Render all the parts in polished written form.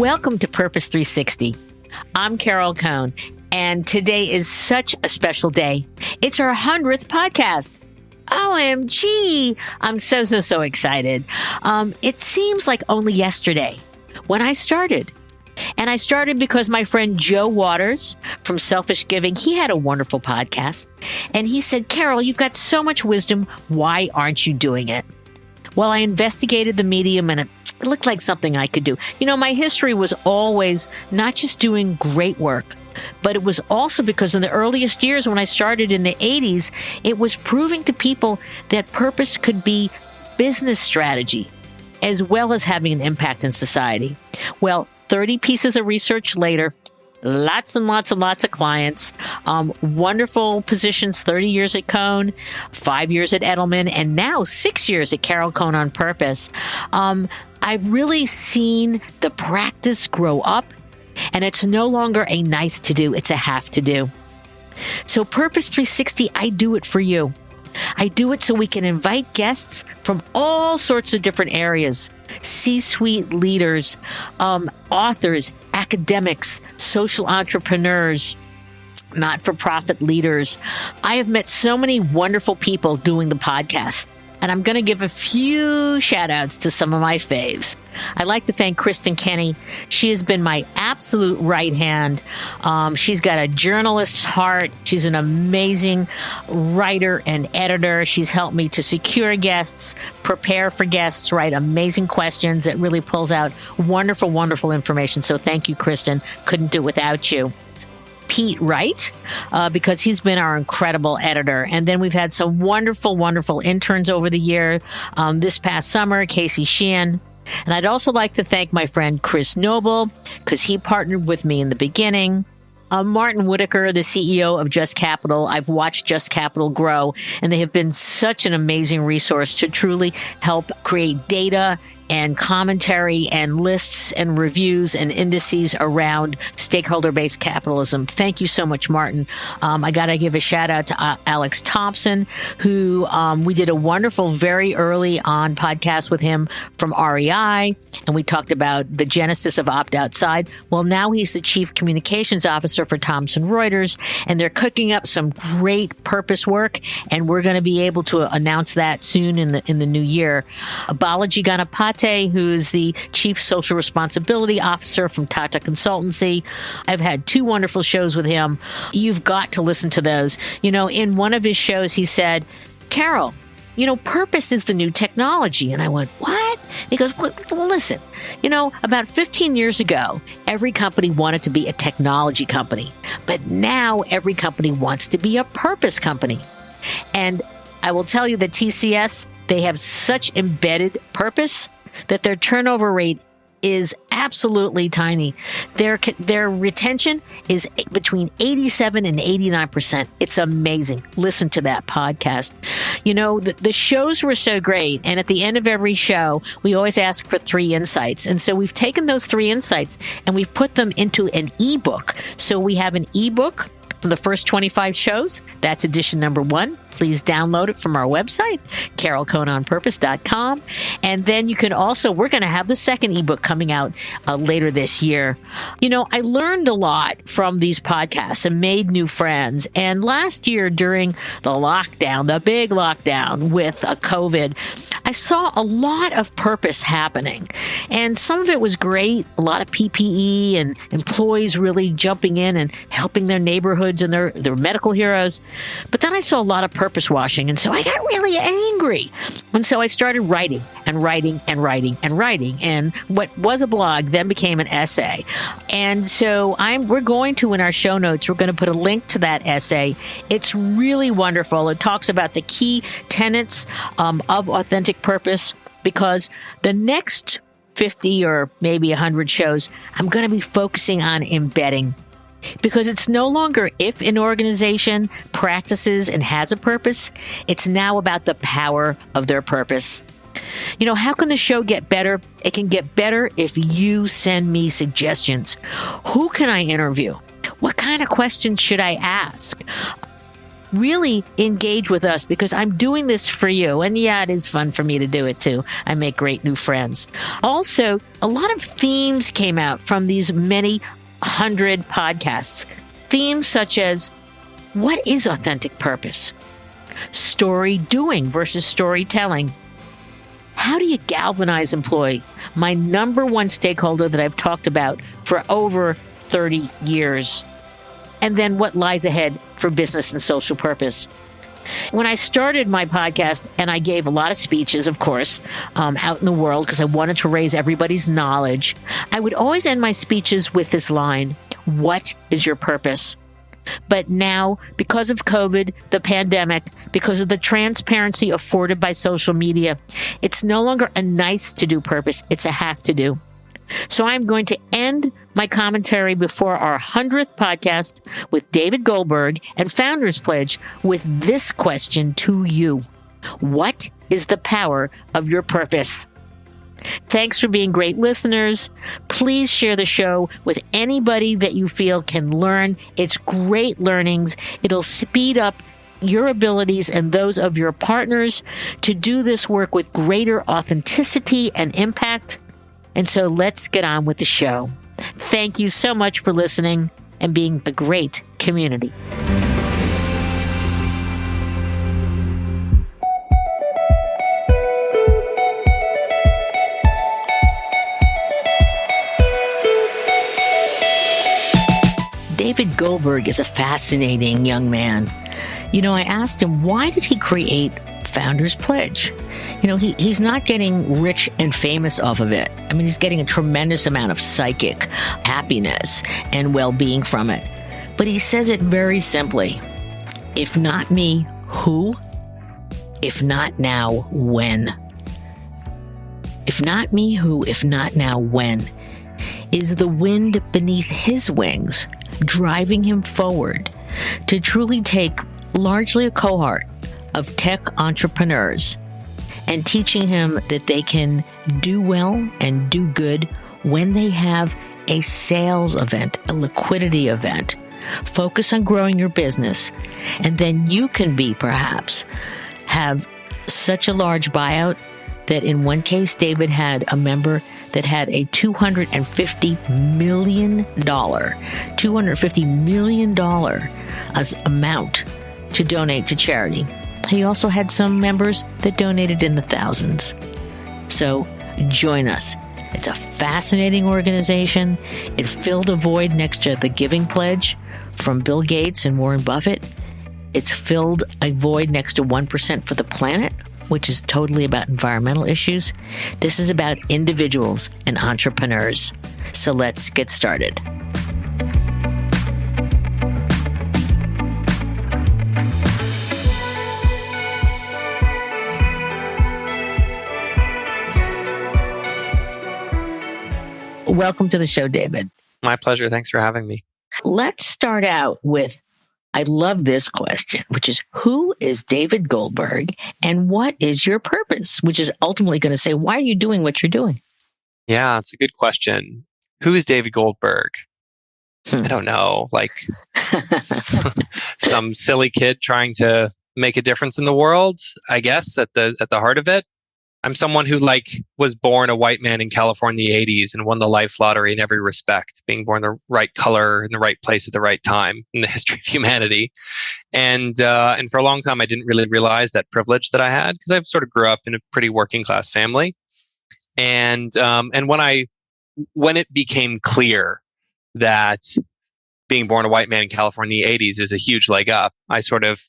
Welcome to Purpose 360. I'm Carol Cohn, and today is such a special day. It's our 100th podcast. OMG! I'm so excited. It seems like only yesterday when I started. And I started because my friend Joe Waters from Selfish Giving, he had a wonderful podcast. And he said, Carol, you've got so much wisdom. Why aren't you doing it? Well, I investigated the medium and it looked like something I could do. You know, my history was always not just doing great work, but it was also because in the earliest years when I started in the 80s, it was proving to people that purpose could be business strategy as well as having an impact in society. Well, 30 pieces of research later, lots and lots of clients, wonderful positions, 30 years at Cohn, 5 years at Edelman, and now 6 years at Carol Cohn on Purpose. I've really seen the practice grow up, and it's no longer a nice to do, it's a have to do. So Purpose 360, I do it for you. I do it so we can invite guests from all sorts of different areas, C-suite leaders, authors, academics, social entrepreneurs, not-for-profit leaders. I have met so many wonderful people doing the podcast. And I'm going to give a few shout outs to some of my faves. I'd like to thank Kristen Kenny. She has been my absolute right hand. She's got a journalist's heart. She's an amazing writer and editor. She's helped me to secure guests, prepare for guests, write amazing questions that really pulls out wonderful information. So thank you, Kristen. Couldn't do it without you. Pete Wright, because he's been our incredible editor. And then we've had some wonderful interns over the year. This past summer, Casey Sheehan. And I'd also like to thank my friend Chris Noble, because he partnered with me in the beginning. Martin Whitaker, the CEO of Just Capital. I've watched Just Capital grow, and they have been such an amazing resource to truly help create data and commentary and lists and reviews and indices around stakeholder-based capitalism. Thank you so much, Martin. I got to give a shout out to Alex Thompson, who we did a wonderful, very early on podcast with him from REI, and we talked about the genesis of Opt Outside. Well, now he's the Chief Communications Officer for Thomson Reuters, and they're cooking up some great purpose work, and we're going to be able to announce that soon in the new year. Balaji Ganapate, who's the Chief Social Responsibility Officer from Tata Consultancy. I've had 2 wonderful shows with him. You've got to listen to those. You know, in one of his shows, he said, Carol, you know, purpose is the new technology. And I went, what? He goes, well, listen, you know, about 15 years ago, every company wanted to be a technology company. But now every company wants to be a purpose company. And I will tell you that TCS, they have such embedded purpose that their turnover rate is absolutely tiny. Their retention is between 87 and 89%. It's amazing. Listen to that podcast. You know, the shows were so great. And at the end of every show, we always ask for 3 insights. And so we've taken those 3 insights and we've put them into an ebook. So we have an ebook for the first 25 shows. That's edition number 1. Please download it from our website, carolcohnonpurpose.com. And then you can also, we're going to have the second ebook coming out later this year. You know, I learned a lot from these podcasts and made new friends. And last year during the lockdown, the big lockdown with COVID, I saw a lot of purpose happening. And some of it was great, a lot of PPE and employees really jumping in and helping their neighborhoods and their medical heroes. But then I saw a lot of purpose washing. And so I got really angry. And so I started writing. And what was a blog then became an essay. And so we're going to, in our show notes, we're going to put a link to that essay. It's really wonderful. It talks about the key tenets of authentic purpose, because the next 50 or maybe 100 shows, I'm going to be focusing on embedding. Because it's no longer if an organization practices and has a purpose, it's now about the power of their purpose. You know, how can the show get better? It can get better if you send me suggestions. Who can I interview? What kind of questions should I ask? really engage with us because I'm doing this for you. And yeah, it is fun for me to do it too. I make great new friends. Also, a lot of themes came out from these many 100 podcasts. Themes such as, what is authentic purpose? Story doing versus storytelling. How do you galvanize employee? My number one stakeholder that I've talked about for over 30 years. And then what lies ahead for business and social purpose. When I started my podcast, and I gave a lot of speeches, of course, out in the world because I wanted to raise everybody's knowledge, I would always end my speeches with this line, what is your purpose? But now, because of COVID, the pandemic, because of the transparency afforded by social media, it's no longer a nice to do purpose, it's a have to do. So I'm going to end my commentary before our 100th podcast with David Goldberg and Founders Pledge with this question to you. What is the power of your purpose? Thanks for being great listeners. Please share the show with anybody that you feel can learn. It's great learnings. It'll speed up your abilities and those of your partners to do this work with greater authenticity and impact. And so let's get on with the show. Thank you so much for listening and being a great community. David Goldberg is a fascinating young man. I asked him, why did he create Founders Pledge? He's not getting rich and famous off of it. I mean, he's getting a tremendous amount of psychic happiness and well-being from it. But he says it very simply. If not me, who? If not now, when? If not me, who? If not now, when? Is the wind beneath his wings driving him forward to truly take largely a cohort of tech entrepreneurs and teaching him that they can do well and do good when they have a sales event, a liquidity event. Focus on growing your business, and then you can perhaps have such a large buyout that in one case, David had a member that had a $250 million as amount to donate to charity. He also had some members that donated in the thousands. So join us. It's a fascinating organization. It filled a void next to the Giving Pledge from Bill Gates and Warren Buffett. It's filled a void next to 1% for the planet, which is totally about environmental issues. This is about individuals and entrepreneurs. So let's get started. Welcome to the show, David. My pleasure. Thanks for having me. Let's start out with, I love this question, which is, who is David Goldberg and what is your purpose? Which is ultimately going to say, why are you doing what you're doing? Yeah, it's a good question. Who is David Goldberg? I don't know, like some silly kid trying to make a difference in the world, I guess, at the heart of it. I'm someone who was born a white man in California in the 80s and won the life lottery in every respect, being born the right color in the right place at the right time in the history of humanity. And for a long time, I didn't really realize that privilege that I had because I sort of grew up in a pretty working class family. And when it became clear that being born a white man in California in the 80s is a huge leg up, I sort of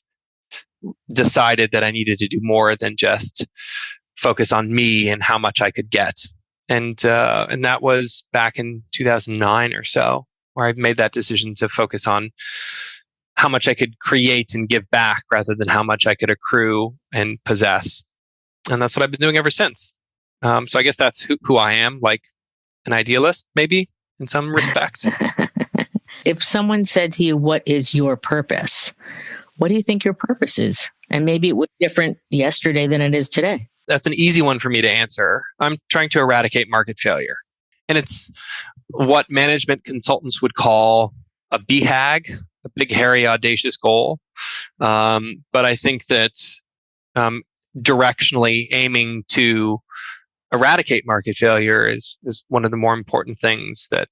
decided that I needed to do more than just focus on me and how much I could get. And that was back in 2009 or so, where I made that decision to focus on how much I could create and give back rather than how much I could accrue and possess. And that's what I've been doing ever since. So I guess that's who I am, like an idealist, maybe, in some respect. If someone said to you, what is your purpose? What do you think your purpose is? And maybe it was different yesterday than it is today. That's an easy one for me to answer. I'm trying to eradicate market failure. And it's what management consultants would call a BHAG, a big, hairy, audacious goal. But I think that directionally aiming to eradicate market failure is one of the more important things that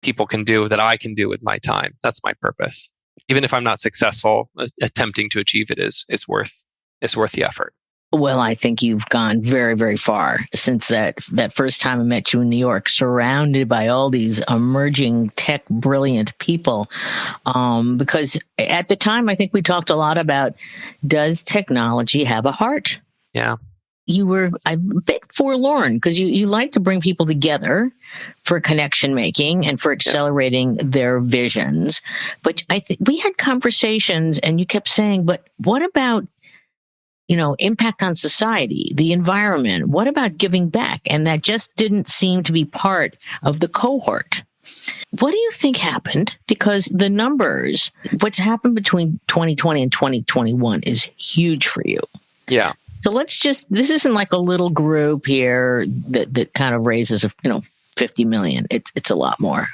people can do, that I can do with my time. That's my purpose. Even if I'm not successful, attempting to achieve it is worth the effort. Well, I think you've gone very, very far since that first time I met you in New York, surrounded by all these emerging tech brilliant people. Because at the time, I think we talked a lot about, does technology have a heart? Yeah. You were a bit forlorn because you like to bring people together for connection making and for accelerating their visions. But I think we had conversations and you kept saying, but what about, impact on society, the environment? What about giving back? And that just didn't seem to be part of the cohort. What do you think happened? Because the numbers, what's happened between 2020 and 2021 is huge for you. Yeah. So this isn't like a little group here that kind of raises, 50 million. It's a lot more.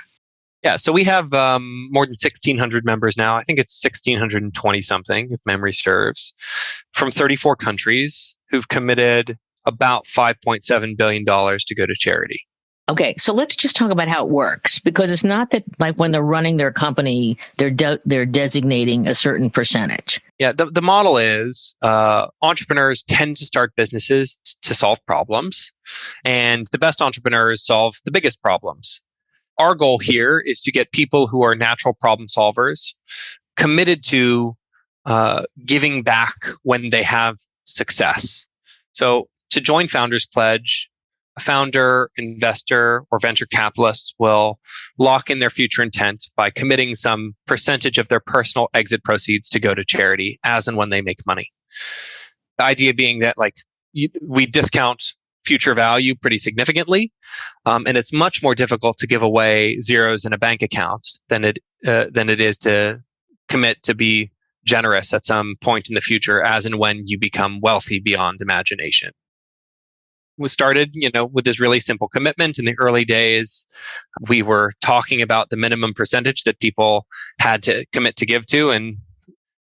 Yeah. So we have more than 1,600 members now. I think it's 1,620 something, if memory serves, from 34 countries who've committed about $5.7 billion to go to charity. Okay, so let's just talk about how it works, because it's not that like when they're running their company, they're designating a certain percentage. Yeah, the model is entrepreneurs tend to start businesses to solve problems, and the best entrepreneurs solve the biggest problems. Our goal here is to get people who are natural problem solvers committed to giving back when they have success. So to join Founders Pledge, a founder, investor, or venture capitalist will lock in their future intent by committing some percentage of their personal exit proceeds to go to charity as and when they make money. The idea being that we discount future value pretty significantly, and it's much more difficult to give away zeros in a bank account than it is to commit to be generous at some point in the future as and when you become wealthy beyond imagination. We started, with this really simple commitment. In the early days, we were talking about the minimum percentage that people had to commit to give to. And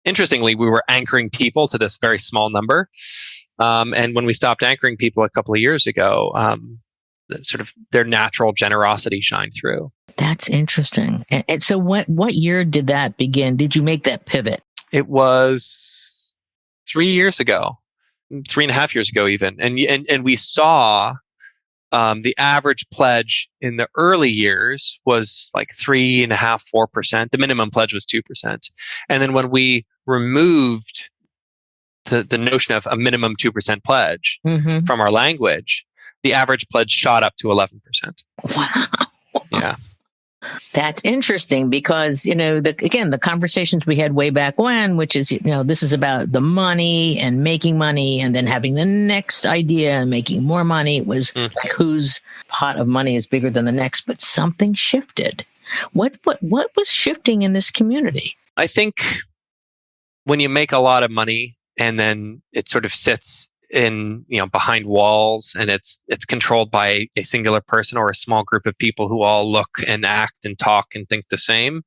interestingly, we were anchoring people to this very small number. And when we stopped anchoring people a couple of years ago, sort of their natural generosity shined through. That's interesting. And so what year did that begin? Did you make that pivot? It was 3 years ago. 3.5 years ago, even. And we saw the average pledge in the early years was like 3.5%, 4%. The minimum pledge was 2%. And then when we removed the notion of a minimum 2% pledge from our language, the average pledge shot up to 11%. Wow. Yeah. That's interesting because, the conversations we had way back when, which is, this is about the money and making money and then having the next idea and making more money. It was like whose pot of money is bigger than the next, but something shifted. What was shifting in this community? I think when you make a lot of money and then it sort of sits in, behind walls and it's controlled by a singular person or a small group of people who all look and act and talk and think the same.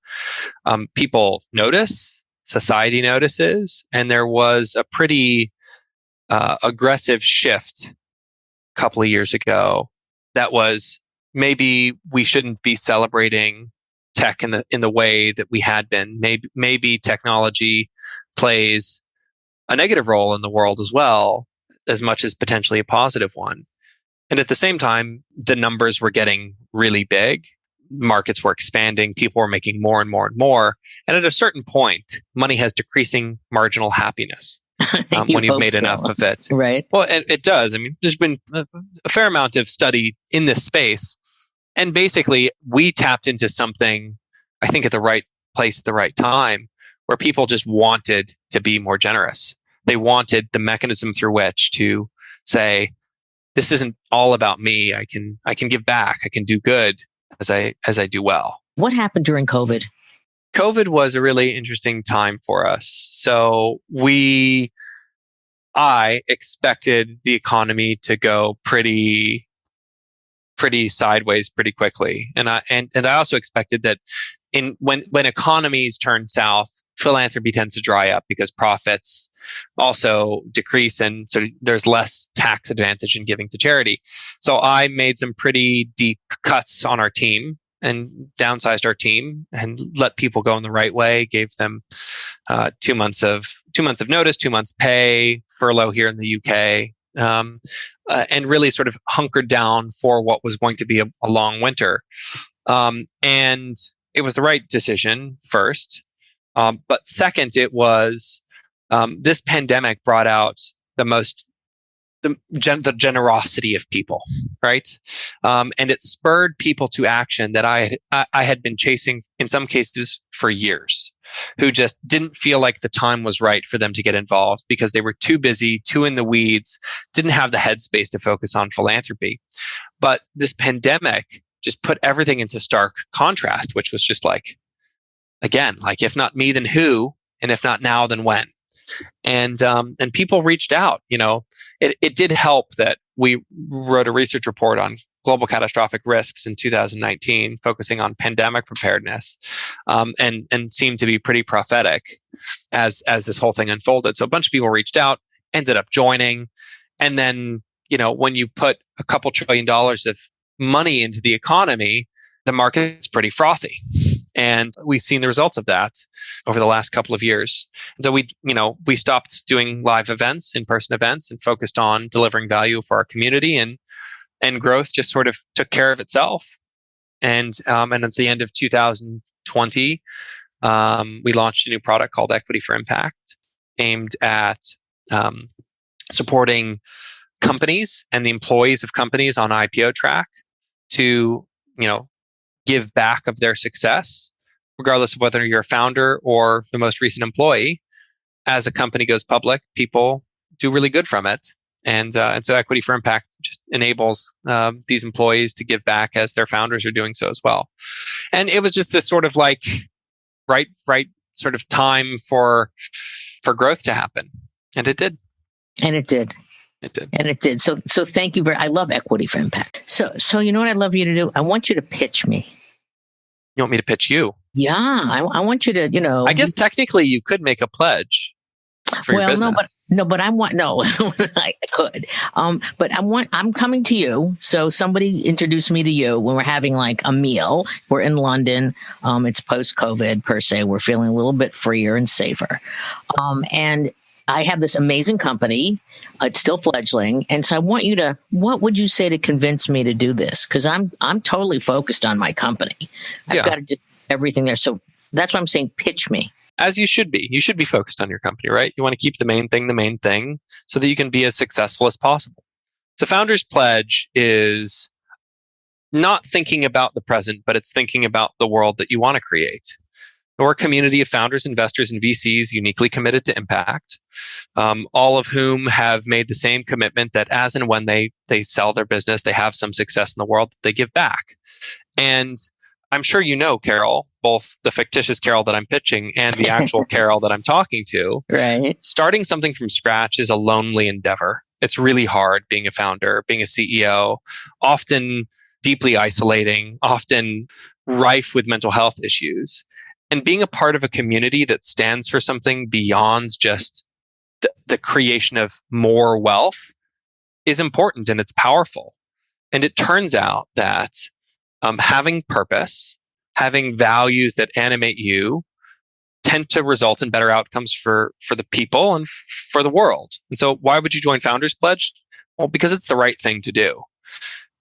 People notice, society notices, and there was a pretty aggressive shift a couple of years ago that was maybe we shouldn't be celebrating tech in the way that we had been. Maybe technology plays a negative role in the world as well, as much as potentially a positive one. And at the same time, the numbers were getting really big. Markets were expanding. People were making more and more and more. And at a certain point, money has decreasing marginal happiness when you've made enough of it. Right. Well, it does. I mean, there's been a fair amount of study in this space. And basically, we tapped into something, I think, at the right place at the right time, where people just wanted to be more generous. They wanted the mechanism through which to say, this isn't all about me. I can give back. I can do good as I do well. What happened during COVID? COVID was a really interesting time for us. So I expected the economy to go pretty sideways pretty quickly. And I also expected that when economies turn south, philanthropy tends to dry up because profits also decrease, and so there's less tax advantage in giving to charity. So I made some pretty deep cuts on our team and downsized our team and let people go in the right way. Gave them 2 months of notice, 2 months pay, furlough here in the UK, and really sort of hunkered down for what was going to be a long winter. And it was the right decision first. But second, it was this pandemic brought out the generosity of people, right? And it spurred people to action that I had been chasing in some cases for years, who just didn't feel like the time was right for them to get involved because they were too busy, too in the weeds, didn't have the headspace to focus on philanthropy. But this pandemic just put everything into stark contrast, which was just like, again, like if not me, then who? And if not now, then when? And people reached out. It did help that we wrote a research report on global catastrophic risks in 2019, focusing on pandemic preparedness, and seemed to be pretty prophetic as this whole thing unfolded. So a bunch of people reached out, ended up joining, and then when you put a couple $1 trillion of money into the economy, the market's pretty frothy. And we've seen the results of that over the last couple of years. And so we stopped doing live events, in-person events, and focused on delivering value for our community, and growth just sort of took care of itself. And at the end of 2020, we launched a new product called Equity for Impact, aimed at supporting companies and the employees of companies on IPO track to give back of their success, regardless of whether you're a founder or the most recent employee. As a company goes public, people do really good from it. And so Equity for Impact just enables these employees to give back as their founders are doing so as well. And it was just this sort of like right sort of time for growth to happen. And it did. And it did. And it did. So thank you I love Equity for Impact. So you know what I'd love you to do? I want you to pitch me. You want me to pitch you? Yeah, I want you to, I guess technically you could make a pledge for your business. I could. But I'm coming to you. So somebody introduced me to you when we're having like a meal. We're in London. It's post-COVID per se. We're feeling a little bit freer and safer. And I have this amazing company. It's still fledgling. And so I want you to, what would you say to convince me to do this? Because I'm totally focused on my company. I've got to do everything there. So that's why I'm saying pitch me. As you should be. You should be focused on your company, right? You want to keep the main thing so that you can be as successful as possible. So Founders Pledge is not thinking about the present, but it's thinking about the world that you want to create. We're a community of founders, investors, and VCs uniquely committed to impact, all of whom have made the same commitment that as and when they sell their business, they have some success in the world, they give back. And I'm sure you know, Carol, both the fictitious Carol that I'm pitching and the actual Carol that I'm talking to. Right. Starting something from scratch is a lonely endeavor. It's really hard being a founder, being a CEO, often deeply isolating, often rife with mental health issues. And being a part of a community that stands for something beyond just the creation of more wealth is important, and it's powerful. And it turns out that having purpose, having values that animate you, tend to result in better outcomes for the people and for the world. And so why would you join Founders Pledge? Well, because it's the right thing to do.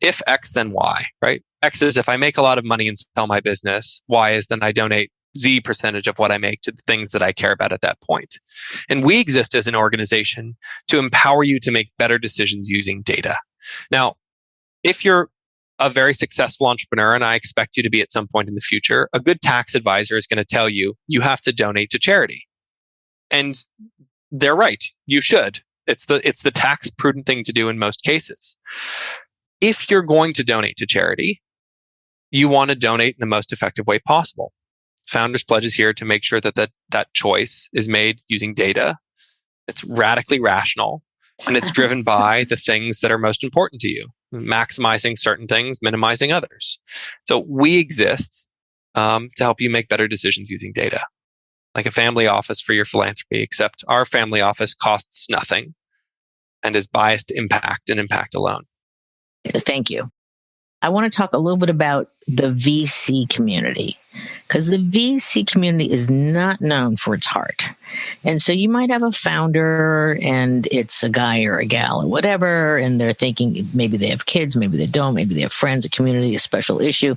If X, then Y, right? X is if I make a lot of money and sell my business. Y is then I donate Z percentage of what I make to the things that I care about at that point. And we exist as an organization to empower you to make better decisions using data. Now, if you're a very successful entrepreneur, and I expect you to be at some point in the future, a good tax advisor is going to tell you, you have to donate to charity. And they're right. You should. It's the tax prudent thing to do in most cases. If you're going to donate to charity, you want to donate in the most effective way possible. Founders Pledge is here to make sure that choice is made using data. It's radically rational, and it's driven by the things that are most important to you, maximizing certain things, minimizing others. So we exist to help you make better decisions using data, like a family office for your philanthropy, except our family office costs nothing and is biased to impact and impact alone. Thank you. I want to talk a little bit about the VC community, because the VC community is not known for its heart. And so you might have a founder and it's a guy or a gal or whatever, and they're thinking maybe they have kids, maybe they don't, maybe they have friends, a community, a special issue.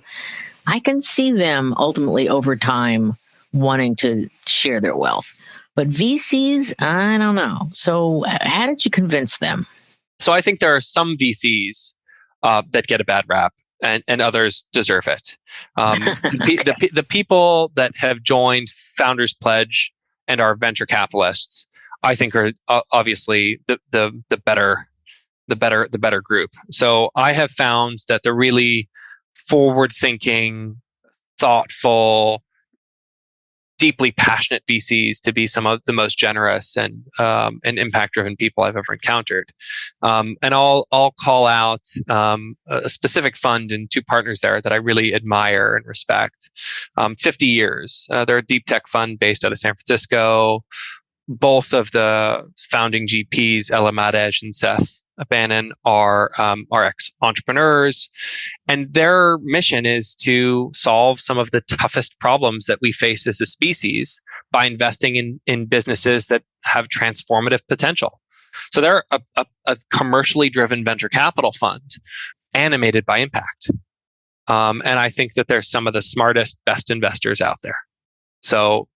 I can see them ultimately over time wanting to share their wealth. But VCs, I don't know. So how did you convince them? So I think there are some VCs that get a bad rap, and others deserve it. The people that have joined Founders Pledge and are venture capitalists, I think, are obviously the better group. So I have found that the really forward-thinking, thoughtful, deeply passionate VCs to be some of the most generous and impact-driven people I've ever encountered. And I'll call out a specific fund and two partners there that I really admire and respect. 50 Years. They're a deep tech fund based out of San Francisco. Both of the founding GPs, Ella Madej and Seth Bannon, are ex-entrepreneurs, and their mission is to solve some of the toughest problems that we face as a species by investing in businesses that have transformative potential. So they're a commercially driven venture capital fund animated by impact. And I think that they're some of the smartest, best investors out there. So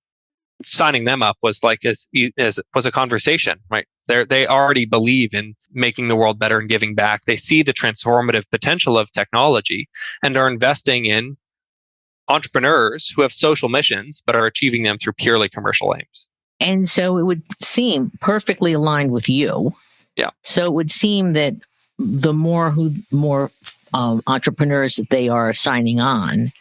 signing them up was like was a conversation, right? They already believe in making the world better and giving back. They see the transformative potential of technology and are investing in entrepreneurs who have social missions but are achieving them through purely commercial aims. And so it would seem perfectly aligned with you. Yeah. So it would seem that the more entrepreneurs that they are signing on,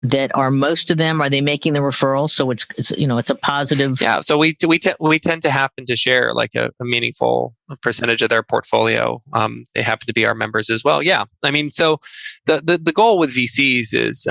that are most of them, are they making the referrals? So it's a positive. Yeah. So we tend to happen to share like a meaningful percentage of their portfolio. They happen to be our members as well. Yeah. I mean, so the goal with VCs is,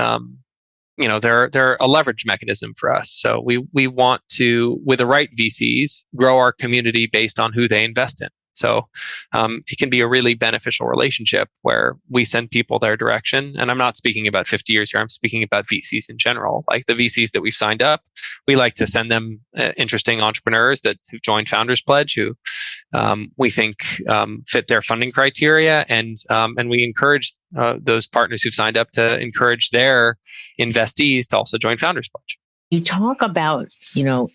they're a leverage mechanism for us. So we want to, with the right VCs, grow our community based on who they invest in. So it can be a really beneficial relationship where we send people their direction. And I'm not speaking about 50 Years here. I'm speaking about VCs in general. Like the VCs that we've signed up, we like to send them interesting entrepreneurs that have joined Founders Pledge who we think fit their funding criteria. And we encourage those partners who've signed up to encourage their investees to also join Founders Pledge. You talk about,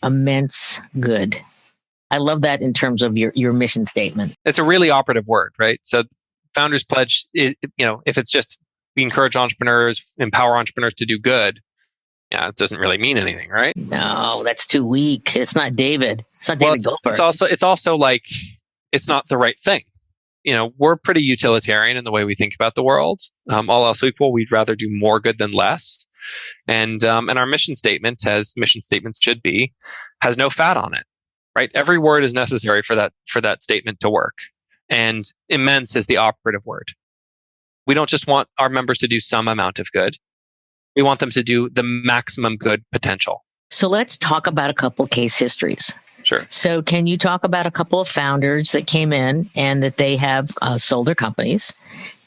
immense good. I love that in terms of your mission statement. It's a really operative word, right? So Founders Pledge, if it's just we encourage entrepreneurs, empower entrepreneurs to do good, it doesn't really mean anything, right? No, that's too weak. It's not David. It's not David Goldberg. It's also like, it's not the right thing. We're pretty utilitarian in the way we think about the world. All else equal, we'd rather do more good than less. And our mission statement, as mission statements should be, has no fat on it. Right? Every word is necessary for that statement to work. And immense is the operative word. We don't just want our members to do some amount of good. We want them to do the maximum good potential. So let's talk about a couple case histories. Sure. So can you talk about a couple of founders that came in and that they have sold their companies?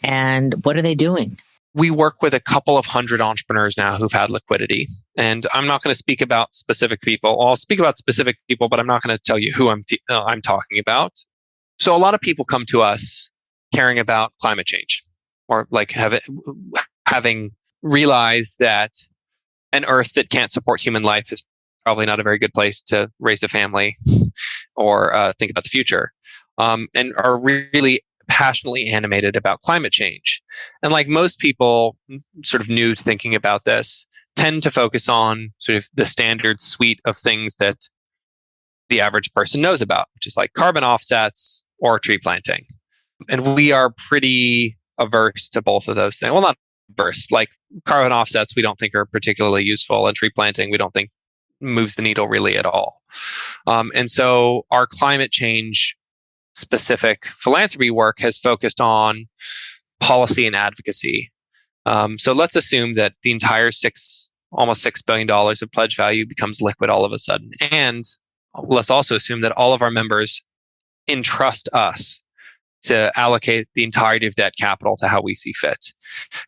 And what are they doing? We work with a couple of hundred entrepreneurs now who've had liquidity. And I'm not going to speak about specific people. I'll speak about specific people, but I'm not going to tell you who I'm talking about. So a lot of people come to us caring about climate change, or like having realized that an Earth that can't support human life is probably not a very good place to raise a family or think about the future, and are really passionately animated about climate change. And like most people sort of new to thinking about this, tend to focus on sort of the standard suite of things that the average person knows about, which is like carbon offsets or tree planting. And we are pretty averse to both of those things. Well, not averse, like carbon offsets we don't think are particularly useful, and tree planting we don't think moves the needle really at all. And so our climate change specific philanthropy work has focused on policy and advocacy. So let's assume that the entire 6 almost $6 billion of pledge value becomes liquid all of a sudden. And let's also assume that all of our members entrust us to allocate the entirety of that capital to how we see fit.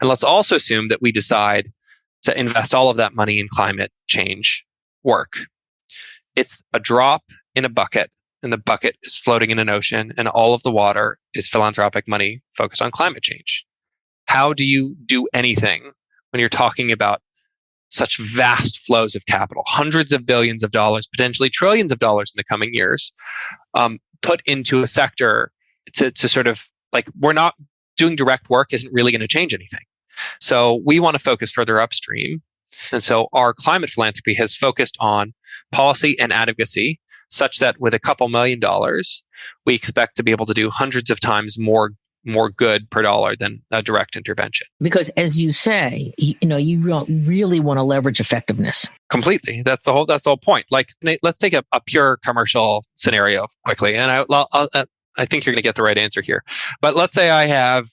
And let's also assume that we decide to invest all of that money in climate change work. It's a drop in a bucket, and the bucket is floating in an ocean, and all of the water is philanthropic money focused on climate change. How do you do anything when you're talking about such vast flows of capital, hundreds of billions of dollars, potentially trillions of dollars in the coming years, put into a sector to sort of like, we're not doing direct work isn't really going to change anything. So we want to focus further upstream. And so our climate philanthropy has focused on policy and advocacy such that with a couple $1 million, we expect to be able to do hundreds of times more good per dollar than a direct intervention. Because as you say, you really want to leverage effectiveness. Completely. That's the whole point. Like, let's take a pure commercial scenario quickly. And I think you're going to get the right answer here. But let's say I have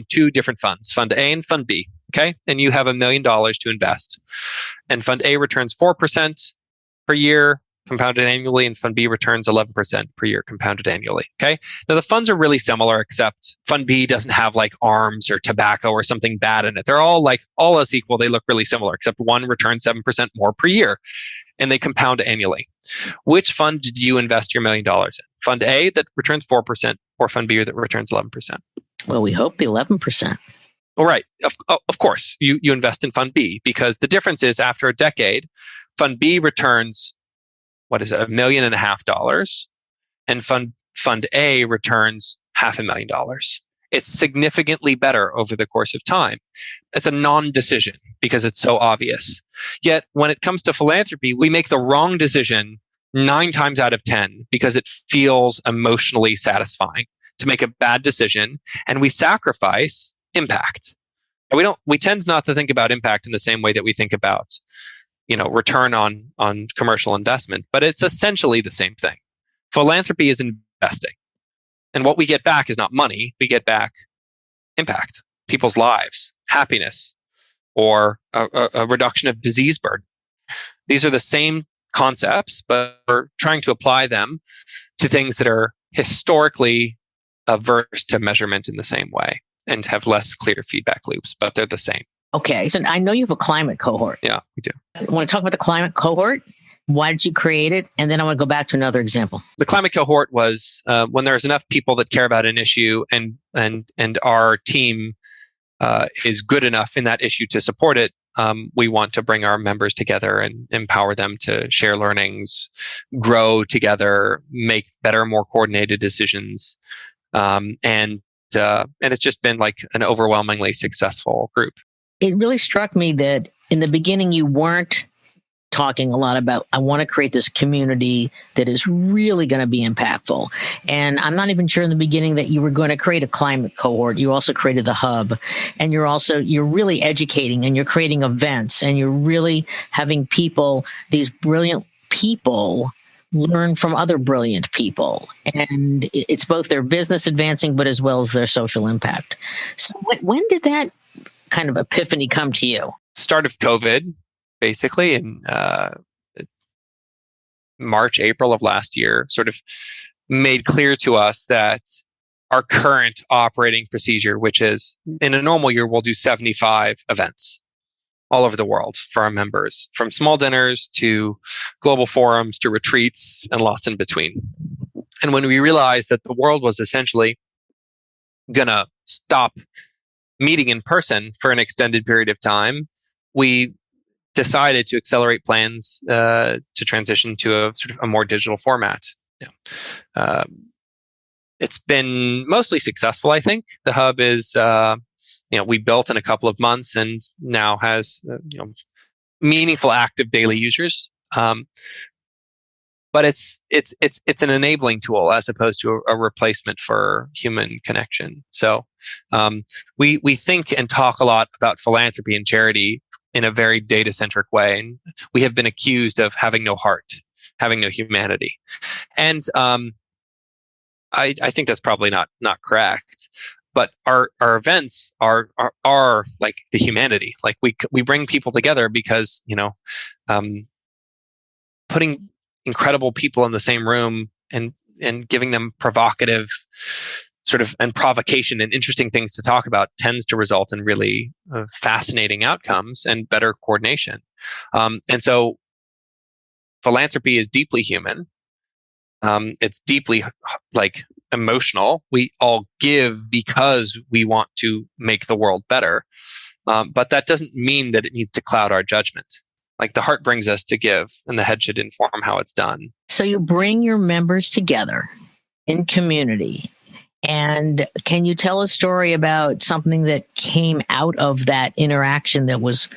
two different funds, Fund A and Fund B. Okay. And you have $1 million to invest. And Fund A returns 4% per year, compounded annually, and Fund B returns 11% per year, compounded annually. Okay. Now the funds are really similar, except Fund B doesn't have like arms or tobacco or something bad in it. They're all else equal. They look really similar, except one returns 7% more per year, and they compound annually. Which fund did you invest your $1 million in? Fund A that returns 4%, or Fund B that returns 11%? Well, we hope the 11%. All right. Of course, you invest in Fund B, because the difference is after a decade, Fund B returns, $1.5 million, and Fund A returns $500,000. It's significantly better over the course of time. It's a non-decision because it's so obvious. Yet when it comes to philanthropy, we make the wrong decision 9 times out of 10 because it feels emotionally satisfying to make a bad decision, and we sacrifice impact. We tend not to think about impact in the same way that we think about, return on commercial investment, but it's essentially the same thing. Philanthropy is investing. And what we get back is not money. We get back impact, people's lives, happiness, or a reduction of disease burden. These are the same concepts, but we're trying to apply them to things that are historically averse to measurement in the same way and have less clear feedback loops, but they're the same. Okay. So I know you have a climate cohort. Yeah, we do. I want to talk about the climate cohort. Why did you create it? And then I want to go back to another example. The climate cohort was when there's enough people that care about an issue and our team is good enough in that issue to support it. We want to bring our members together and empower them to share learnings, grow together, make better, more coordinated decisions. And it's just been like an overwhelmingly successful group. It really struck me that in the beginning, you weren't talking a lot about, I want to create this community that is really going to be impactful. And I'm not even sure in the beginning that you were going to create a climate cohort. You also created the hub, and you're really educating, and you're creating events, and you're really having people, these brilliant people, learn from other brilliant people. And it's both their business advancing, but as well as their social impact. So when did that kind of epiphany come to you? Start of COVID, basically in March, April of last year, sort of made clear to us that our current operating procedure, which is in a normal year, we'll do 75 events all over the world for our members, from small dinners to global forums to retreats and lots in between. And when we realized that the world was essentially going to stop meeting in person for an extended period of time, we decided to accelerate plans to transition to a sort of a more digital format. It's been mostly successful, I think. The hub is, we built in a couple of months and now has meaningful active daily users. But it's an enabling tool as opposed to a replacement for human connection. So we think and talk a lot about philanthropy and charity in a very data-centric way. And we have been accused of having no heart, having no humanity. And I think that's probably not correct. But our events are like the humanity. Like we bring people together because, putting incredible people in the same room and giving them provocative sort of and provocation and interesting things to talk about tends to result in really fascinating outcomes and better coordination. And so philanthropy is deeply human. It's deeply like emotional. We all give because we want to make the world better. But that doesn't mean that it needs to cloud our judgment. Like the heart brings us to give and the head should inform how it's done. So you bring your members together in community. And can you tell a story about something that came out of that interaction that was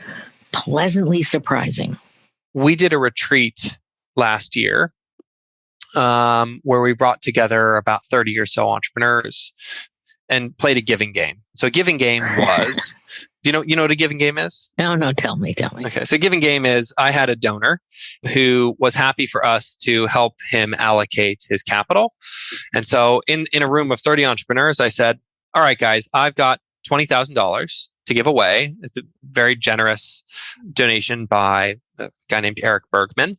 pleasantly surprising? We did a retreat last year where we brought together about 30 or so entrepreneurs and played a giving game. So a giving game was, you know what a giving game is? No, tell me. Okay, so a giving game is I had a donor who was happy for us to help him allocate his capital. And so in a room of 30 entrepreneurs, I said, all right, guys, I've got $20,000 to give away. It's a very generous donation by a guy named Eric Bergman.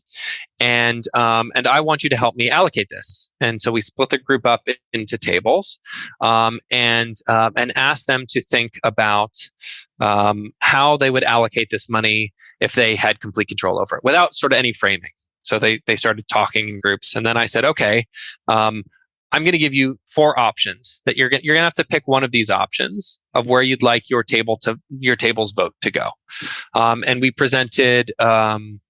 And I want you to help me allocate this. And so we split the group up into tables and asked them to think about how they would allocate this money if they had complete control over it without sort of any framing. So they started talking in groups. And then I said, okay, I'm going to give you 4 options that you're going to have to pick one of these options of where you'd like your table's vote to go. And we presented an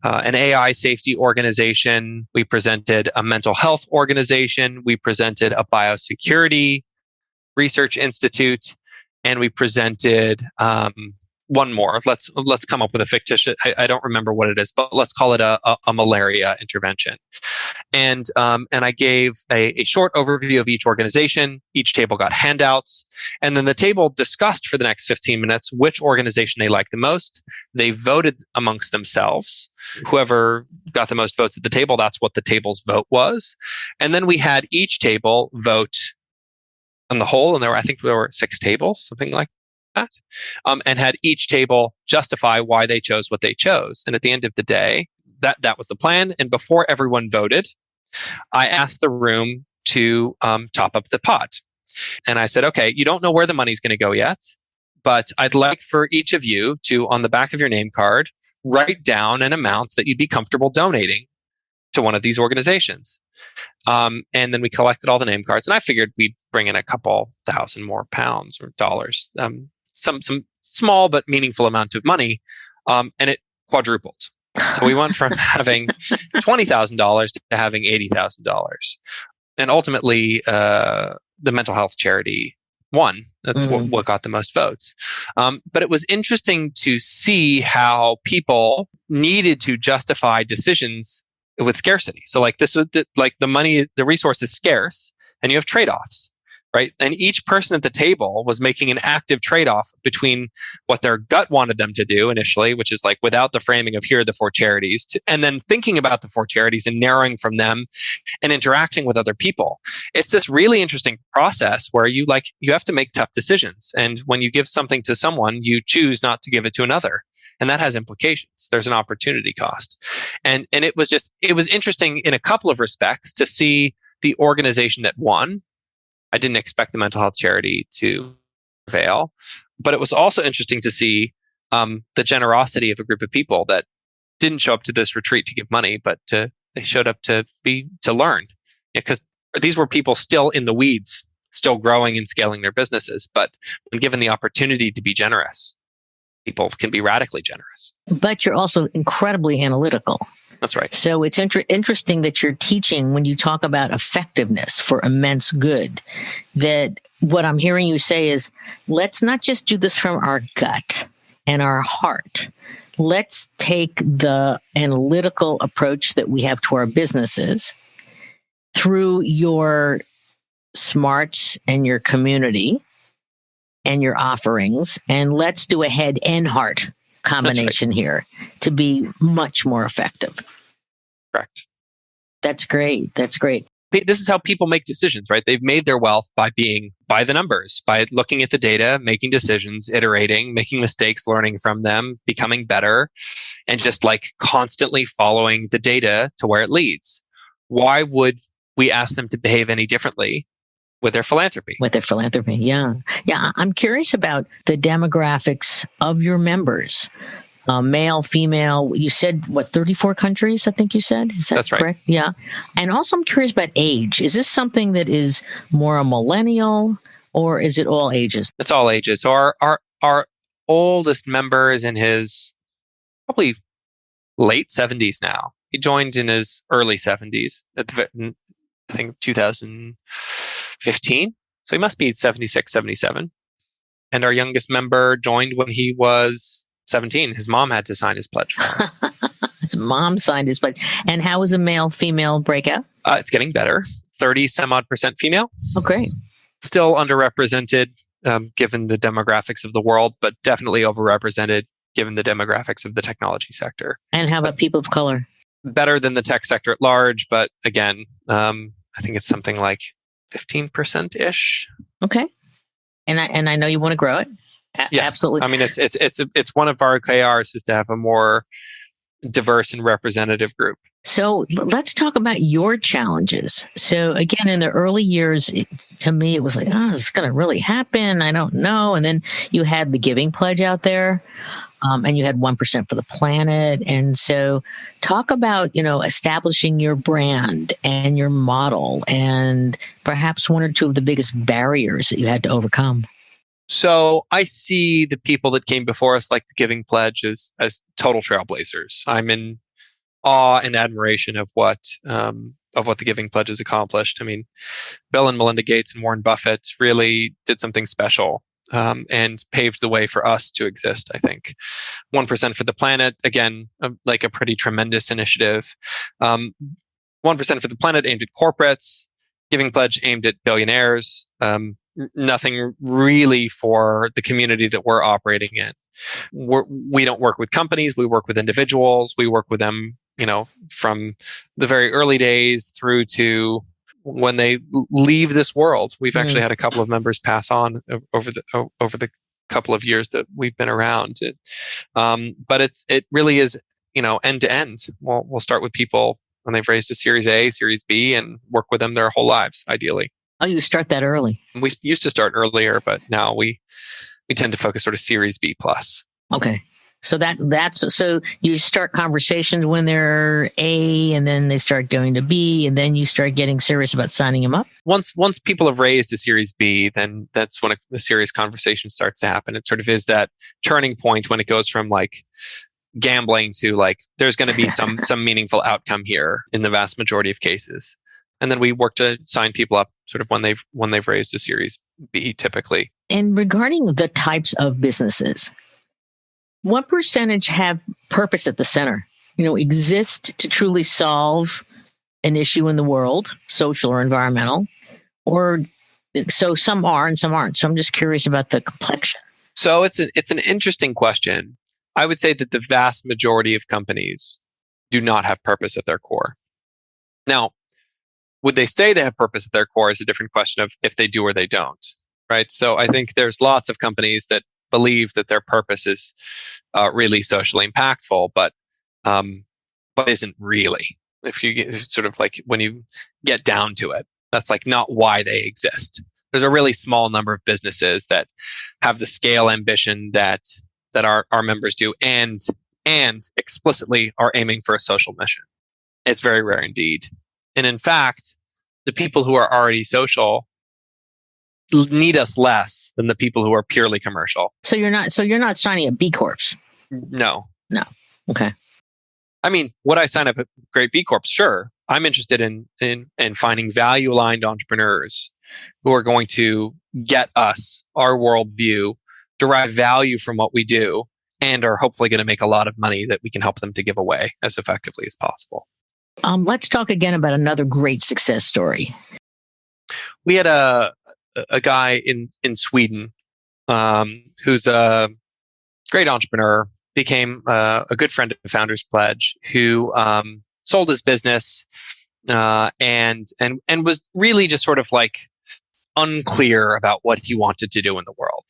AI safety organization. We presented a mental health organization. We presented a biosecurity research institute, and we presented one more. Let's come up with a fictitious. I don't remember what it is, but let's call it a malaria intervention. And I gave a short overview of each organization. Each table got handouts, and then the table discussed for the next 15 minutes which organization they liked the most. They voted amongst themselves. Whoever got the most votes at the table, that's what the table's vote was. And then we had each table vote on the whole, and I think there were 6 tables, something like that, and had each table justify why they chose what they chose. And at the end of the day, that was the plan. And before everyone voted, I asked the room to top up the pot. And I said, okay, you don't know where the money's going to go yet, but I'd like for each of you to, on the back of your name card, write down an amount that you'd be comfortable donating to one of these organizations. And then we collected all the name cards, and I figured we'd bring in a couple thousand more pounds or dollars, some small but meaningful amount of money, and it quadrupled. So we went from having $20,000 to having $80,000, and ultimately the mental health charity won. That's what got the most votes. But it was interesting to see how people needed to justify decisions with scarcity. So like this was like the money, the resource is scarce, and you have trade-offs, right? And each person at the table was making an active trade-off between what their gut wanted them to do initially, which is like without the framing of here are the 4 charities, and then thinking about the 4 charities and narrowing from them and interacting with other people. It's this really interesting process where you have to make tough decisions. And when you give something to someone, you choose not to give it to another. And that has implications. There's an opportunity cost. And it was interesting in a couple of respects to see the organization that won. I didn't expect the mental health charity to prevail, but it was also interesting to see the generosity of a group of people that didn't show up to this retreat to give money, but they showed up to learn. Because these were people still in the weeds, still growing and scaling their businesses, but when given the opportunity to be generous, people can be radically generous. But you're also incredibly analytical. That's right. So it's interesting that you're teaching when you talk about effectiveness for immense good, that what I'm hearing you say is, let's not just do this from our gut and our heart. Let's take the analytical approach that we have to our businesses through your smarts and your community and your offerings, and let's do a head and heart combination here to be much more effective. Correct. That's great. That's great. this is how people make decisions, right? They've made their wealth by being by the numbers, by looking at the data, making decisions, iterating, making mistakes, learning from them, becoming better, and just like constantly following the data to where it leads. Why would we ask them to behave any differently with their philanthropy? With their philanthropy, yeah. Yeah, I'm curious about the demographics of your members. Male, female, you said, 34 countries, I think you said? Is that That's right. correct? Yeah. And also I'm curious about age. Is this something that is more a millennial or is it all ages? It's all ages. So our oldest member is in his probably late 70s now. He joined in his early 70s, I think 2015. So he must be 76, 77. And our youngest member joined when he was 17. His mom had to sign his pledge for him. His mom signed his pledge. And how is a male-female breakout? It's getting better. 30 some odd % female. Oh, great. Still underrepresented given the demographics of the world, but definitely overrepresented given the demographics of the technology sector. And how about people of color? Better than the tech sector at large, but again, I think it's something like 15%-ish. Okay. And I know you want to grow it. Yes. Absolutely. I mean, it's one of our KRs is to have a more diverse and representative group. So let's talk about your challenges. So again, in the early years, to me, it was like, oh, is this going to really happen? I don't know. And then you had the Giving Pledge out there, and you had 1% for the planet. And so talk about, establishing your brand and your model and perhaps one or two of the biggest barriers that you had to overcome. So I see the people that came before us, like the Giving Pledge, as total trailblazers. I'm in awe and admiration of what the Giving Pledge has accomplished. I mean, Bill and Melinda Gates and Warren Buffett really did something special and paved the way for us to exist, I think. 1% for the planet, again, like a pretty tremendous initiative. 1% for the planet aimed at corporates. Giving Pledge aimed at billionaires. Nothing really for the community that we're operating in. We don't work with companies. We work with individuals. We work with them, from the very early days through to when they leave this world. We've actually had a couple of members pass on over the couple of years that we've been around. But it really is, end to end. We'll start with people when they've raised a Series A, Series B, and work with them their whole lives, ideally. Oh, you start that early. We used to start earlier, but now we tend to focus sort of Series B plus. Okay. So so you start conversations when they're A, and then they start going to B, and then you start getting serious about signing them up. Once people have raised a Series B, then that's when a serious conversation starts to happen. It sort of is that turning point when it goes from like gambling to like there's going to be some meaningful outcome here in the vast majority of cases. And then we work to sign people up sort of when they've raised a Series B typically. And regarding the types of businesses, what percentage have purpose at the center? Exist to truly solve an issue in the world, social or environmental, or so some are and some aren't. So I'm just curious about the complexion. So it's an interesting question. I would say that the vast majority of companies do not have purpose at their core. Now, would they say they have purpose at their core is a different question of if they do or they don't, right? So I think there's lots of companies that believe that their purpose is really socially impactful, but isn't really. If you get sort of like when you get down to it, that's like not why they exist. There's a really small number of businesses that have the scale ambition that our members do and explicitly are aiming for a social mission. It's very rare indeed. And in fact, the people who are already social need us less than the people who are purely commercial. So you're not signing up B Corps? No. Okay. I mean, would I sign up a great B Corp? Sure. I'm interested in finding value-aligned entrepreneurs who are going to get us, our worldview, derive value from what we do, and are hopefully going to make a lot of money that we can help them to give away as effectively as possible. Let's talk again about another great success story. We had a guy in Sweden who's a great entrepreneur, became a good friend of the Founders Pledge, who sold his business and was really just sort of like unclear about what he wanted to do in the world.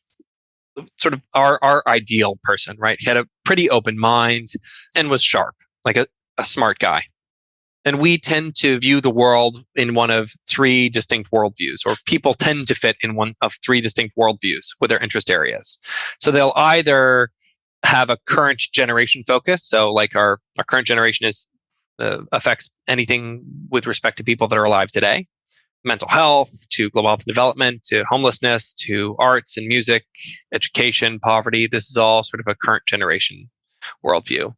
Sort of our ideal person, right? He had a pretty open mind and was sharp, like a smart guy. And we tend to view the world in one of three distinct worldviews, or people tend to fit in one of three distinct worldviews with their interest areas. So they'll either have a current generation focus. So like our current generation affects anything with respect to people that are alive today, mental health to global health and development to homelessness to arts and music, education, poverty. This is all sort of a current generation worldview.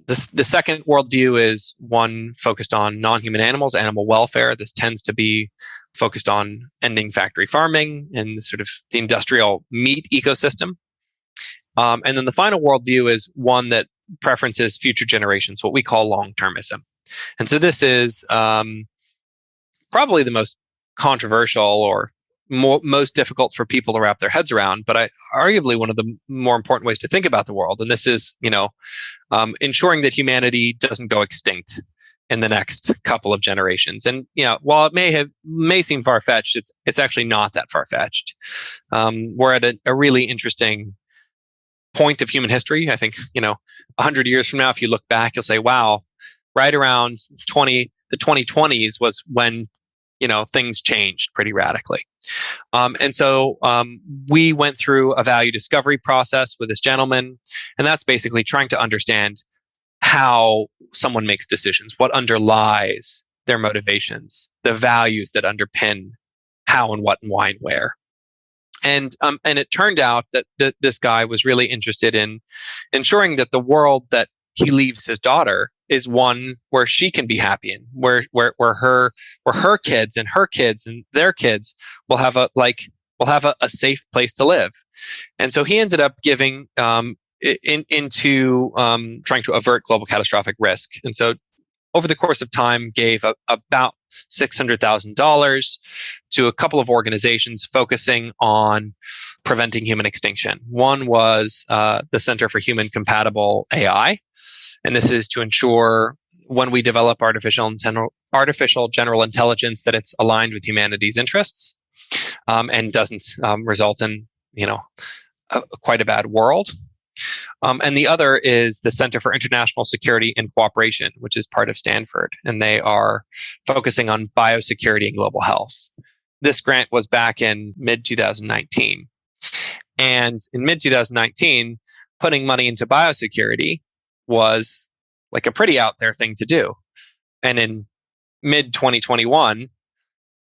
The second worldview is one focused on non-human animals, animal welfare. This tends to be focused on ending factory farming and sort of the industrial meat ecosystem. And then the final worldview is one that preferences future generations, what we call long-termism. And so this is probably the most controversial or most difficult for people to wrap their heads around, but arguably one of the more important ways to think about the world. And this is, ensuring that humanity doesn't go extinct in the next couple of generations. And while it may seem far-fetched, it's actually not that far-fetched. We're at a really interesting point of human history. I think 100 years from now, if you look back, you'll say, "Wow, right around the 2020s was when things changed pretty radically." And so we went through a value discovery process with this gentleman, and that's basically trying to understand how someone makes decisions, what underlies their motivations, the values that underpin how and what and why and where. And it turned out that this guy was really interested in ensuring that the world that he leaves his daughter is one where she can be happy and where her kids and their kids will have a safe place to live. And so he ended up giving into trying to avert global catastrophic risk. And so over the course of time gave about $600,000 to a couple of organizations focusing on preventing human extinction. One was the Center for Human Compatible AI. And this is to ensure when we develop artificial general intelligence that it's aligned with humanity's interests and doesn't result in quite a bad world. And the other is the Center for International Security and Cooperation, which is part of Stanford, and they are focusing on biosecurity and global health. This grant was back in mid-2019. And in mid-2019, putting money into biosecurity was like a pretty out there thing to do. And in mid-2021,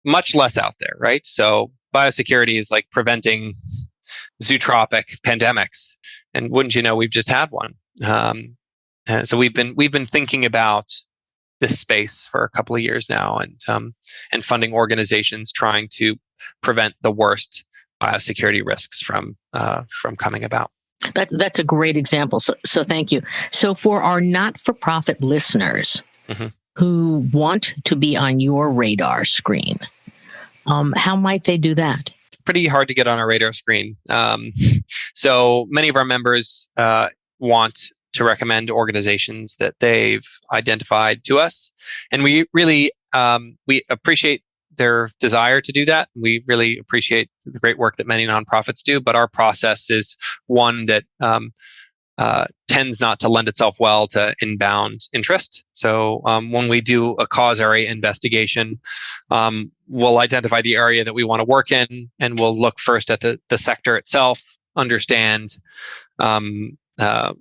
much less out there, right? So biosecurity is like preventing zootropic pandemics. And wouldn't you know, we've just had one. And so we've been thinking about this space for a couple of years now, and funding organizations trying to prevent the worst biosecurity risks from coming about. That's a great example. So thank you. So for our not-for-profit listeners who want to be on your radar screen, how might they do that? Pretty hard to get on our radar screen. So many of our members want to recommend organizations that they've identified to us, and we really we appreciate their desire to do that. We really appreciate the great work that many nonprofits do, but our process is one that tends not to lend itself well to inbound interest. So when we do a cause area investigation, we'll identify the area that we want to work in, and we'll look first at the sector itself, understand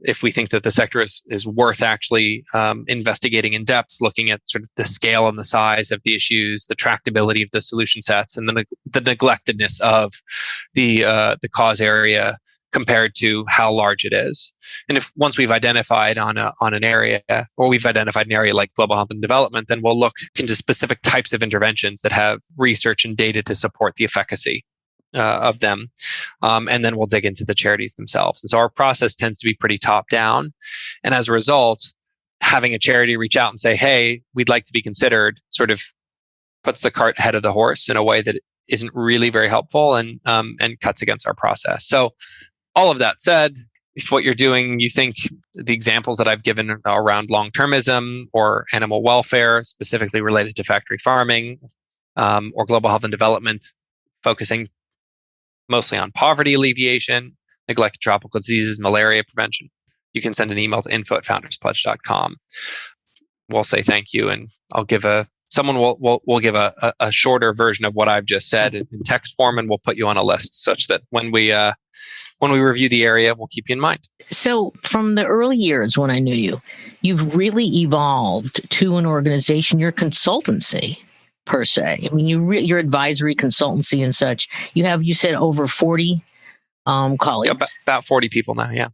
if we think that the sector is worth actually investigating in depth, looking at sort of the scale and the size of the issues, the tractability of the solution sets, and the neglectedness of the cause area compared to how large it is. And if once we've identified on an area, or we've identified an area like global health and development, then we'll look into specific types of interventions that have research and data to support the efficacy of them. And then we'll dig into the charities themselves. And so our process tends to be pretty top down. And as a result, having a charity reach out and say, "Hey, we'd like to be considered," sort of puts the cart ahead of the horse in a way that isn't really very helpful and cuts against our process. So all of that said, if what you're doing you think the examples that I've given around long-termism or animal welfare, specifically related to factory farming, or global health and development, focusing mostly on poverty alleviation, neglect, tropical diseases, malaria prevention. You can send an email to info@founderspledge.com. We'll say thank you, and I'll give someone will give a shorter version of what I've just said in text form, and we'll put you on a list such that when we review the area, we'll keep you in mind. So from the early years when I knew you, you've really evolved to an organization, your consultancy per se. I mean, your advisory consultancy and such. You said over 40 colleagues. Yeah, about 40 people now, yeah.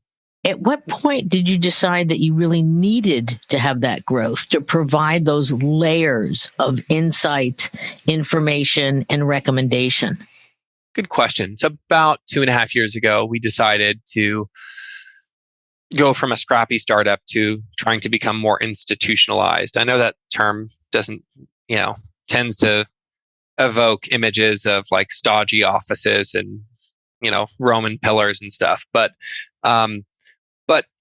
At what point did you decide that you really needed to have that growth to provide those layers of insight, information, and recommendation? Good question. So about 2.5 years ago, we decided to go from a scrappy startup to trying to become more institutionalized. I know that term doesn't, tends to evoke images of like stodgy offices and, Roman pillars and stuff. But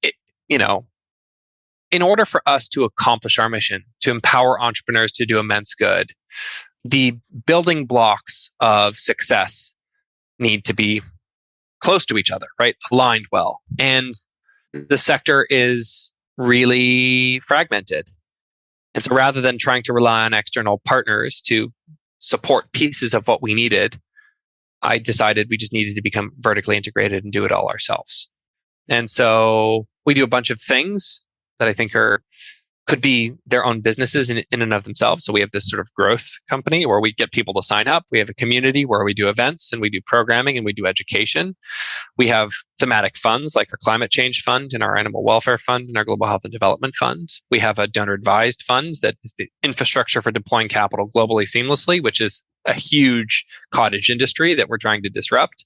it, in order for us to accomplish our mission, to empower entrepreneurs to do immense good, the building blocks of success need to be close to each other, right? Aligned well. And the sector is really fragmented. And so rather than trying to rely on external partners to support pieces of what we needed, I decided we just needed to become vertically integrated and do it all ourselves. And so we do a bunch of things that I think could be their own businesses in and of themselves. So we have this sort of growth company where we get people to sign up. We have a community where we do events and we do programming and we do education. We have thematic funds like our climate change fund and our animal welfare fund and our global health and development fund. We have a donor advised fund that is the infrastructure for deploying capital globally seamlessly, which is a huge cottage industry that we're trying to disrupt.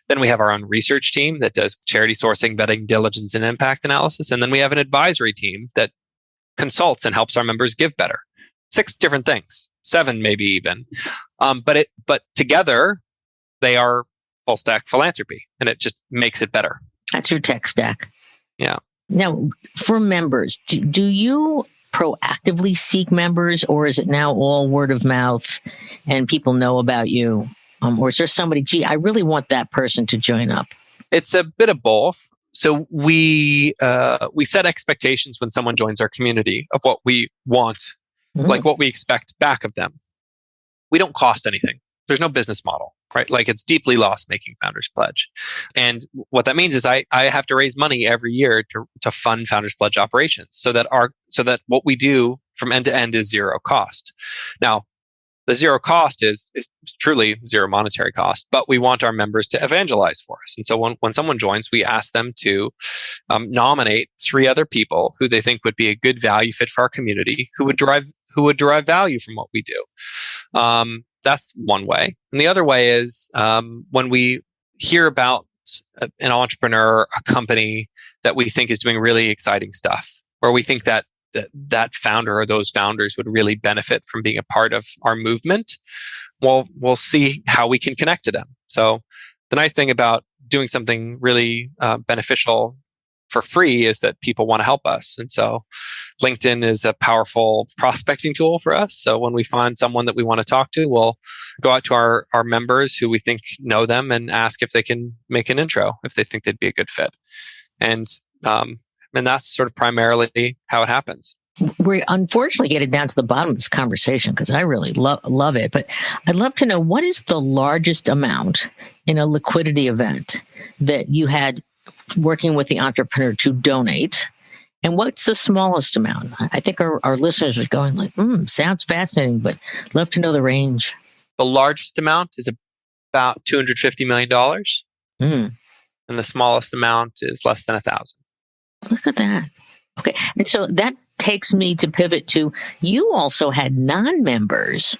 Then we have our own research team that does charity sourcing, vetting, diligence, and impact analysis. And then we have an advisory team that consults and helps our members give better. 6 different things, 7 maybe even. But together, they are full stack philanthropy, and it just makes it better. That's your tech stack. Yeah. Now, for members, do you proactively seek members, or is it now all word of mouth and people know about you? Or is there somebody, I really want that person to join up? It's a bit of both. So we set expectations when someone joins our community of what we want, like what we expect back of them. We don't cost anything. There's no business model, right? Like it's deeply loss-making Founders Pledge. And what that means is I have to raise money every year to fund Founders Pledge operations so that what we do from end to end is zero cost. Now, the zero cost is truly zero monetary cost, but we want our members to evangelize for us. And so when someone joins, we ask them to nominate 3 other people who they think would be a good value fit for our community, who would derive value from what we do. That's one way. And the other way is when we hear about an entrepreneur, a company that we think is doing really exciting stuff, where we think that founder or those founders would really benefit from being a part of our movement, we'll see how we can connect to them. So the nice thing about doing something really beneficial for free is that people want to help us. And so LinkedIn is a powerful prospecting tool for us. So when we find someone that we want to talk to, we'll go out to our members who we think know them and ask if they can make an intro, if they think they'd be a good fit. And that's sort of primarily how it happens. We're unfortunately getting down to the bottom of this conversation because I really love it. But I'd love to know, what is the largest amount in a liquidity event that you had working with the entrepreneur to donate? And what's the smallest amount? I think our listeners are going like, sounds fascinating, but love to know the range. The largest amount is about $250 million. And the smallest amount is less than 1,000. Look at that. Okay. And so that takes me to pivot to, you also had non-members,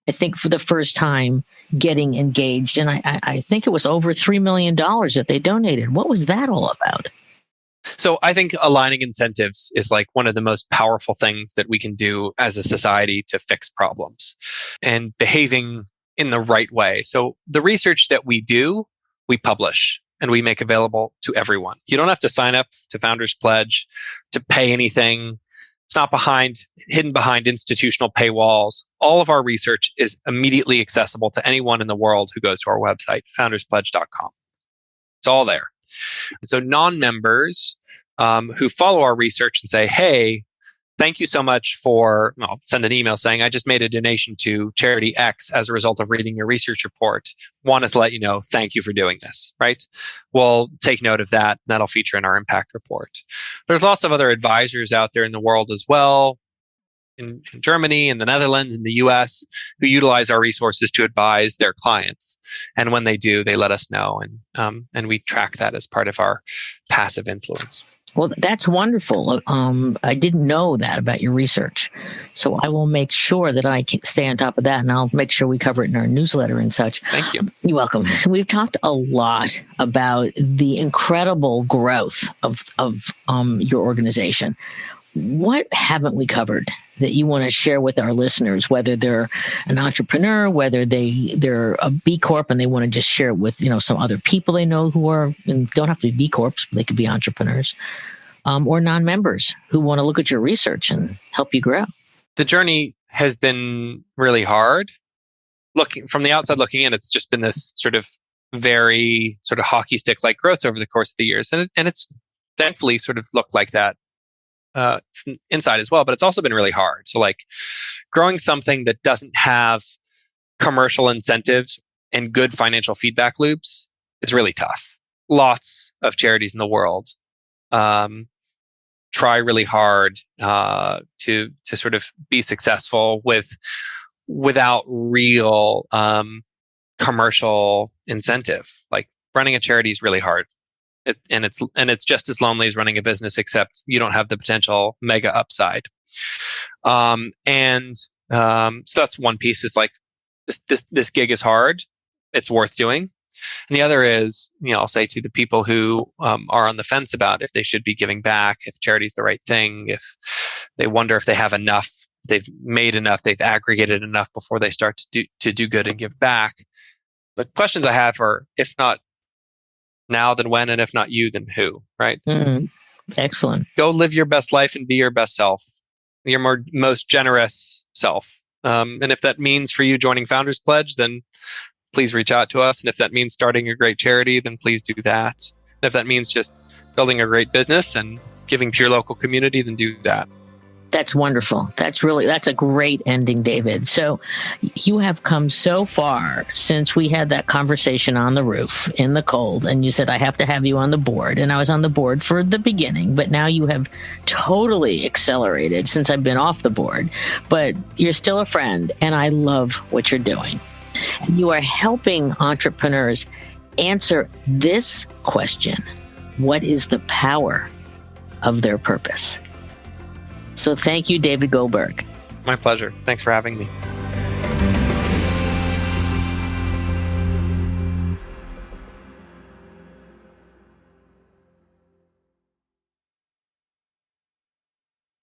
I think for the first time, getting engaged. And I think it was over $3 million that they donated. What was that all about? So I think aligning incentives is like one of the most powerful things that we can do as a society to fix problems and behaving in the right way. So the research that we do, we publish. and we make available to everyone. You don't have to sign up to Founders Pledge to pay anything. It's not hidden behind institutional paywalls. All of our research is immediately accessible to anyone in the world who goes to our website, founderspledge.com. It's all there. And so non-members who follow our research and say, hey, thank you so much for, send an email saying, I just made a donation to charity X as a result of reading your research report. Wanted to let you know, thank you for doing this, right? We'll take note of that. That'll feature in our impact report. There's lots of other advisors out there in the world as well, in Germany, in the Netherlands, in the US, who utilize our resources to advise their clients. And when they do, they let us know. And we track that as part of our passive influence. Well, that's wonderful. I didn't know that about your research. So I will make sure that I can stay on top of that, and I'll make sure we cover it in our newsletter and such. Thank you. You're welcome. We've talked a lot about the incredible growth of your organization. What haven't we covered that you want to share with our listeners, whether they're an entrepreneur, whether they're a B Corp and they want to just share it with, some other people they know who are, and don't have to be B Corps, but they could be entrepreneurs, or non-members who want to look at your research and help you grow? The journey has been really hard. Looking from the outside looking in, it's just been this sort of very sort of hockey stick like growth over the course of the years. And it's thankfully sort of looked like that inside as well, but it's also been really hard. So like growing something that doesn't have commercial incentives and good financial feedback loops is really tough. Lots of charities in the world try really hard to sort of be successful without real commercial incentive. Like running a charity is really hard. And it's just as lonely as running a business, except you don't have the potential mega upside. So that's one piece. Is like this gig is hard. It's worth doing. And the other is, I'll say to the people who are on the fence about if they should be giving back, if charity is the right thing, if they wonder if they have enough, if they've made enough, they've aggregated enough before they start to do good and give back. The questions I have are, if not now, then when, and if not you, then who, right? Mm-hmm. Excellent. Go live your best life and be your best self, your most generous self. And if that means for you joining Founders Pledge, then please reach out to us. And if that means starting a great charity, then please do that. And if that means just building a great business and giving to your local community, then do that. That's wonderful. That's a great ending, David. So you have come so far since we had that conversation on the roof in the cold, and you said, I have to have you on the board. And I was on the board for the beginning, but now you have totally accelerated since I've been off the board. But you're still a friend, and I love what you're doing. And you are helping entrepreneurs answer this question: what is the power of their purpose? So thank you, David Goldberg. My pleasure. Thanks for having me.